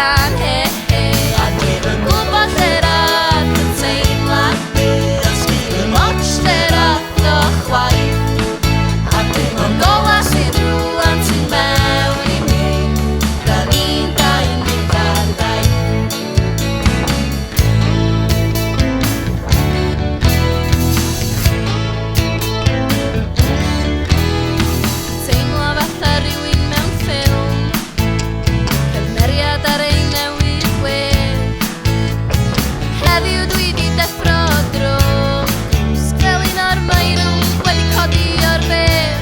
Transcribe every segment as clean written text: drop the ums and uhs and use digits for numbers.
allan A dwi'm yn gwybod lle rath yn teimlad fi Os dwi'n watch lle rath o chwaith A dwi'm yn gola sydd rŵan tu mewn I mi Dan ni'n dain mynd ar daith Teimlo fatha rywun mewn ffilm Cymeriad ar ein newydd gwedd Heddiw dwi di deffro drwm Sgelin o'r mairwm wedi codi o'r bedd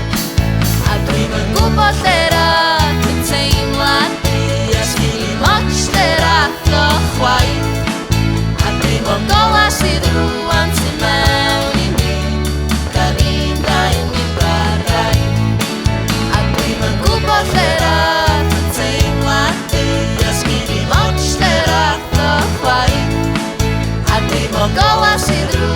A dwi'm yn gwybod lle rath yn teimlad fi Os dwi'n watch lle rath o chwaith A dwi'm yn gola sydd rŵan tu mewn I mi Dan ni'n dain mynd ar raith A dwi'm yn gwybod lle rath yn teimlad fi Os dwi'n watch lle rath o chwaith A dwi'm yn gola sydd rŵan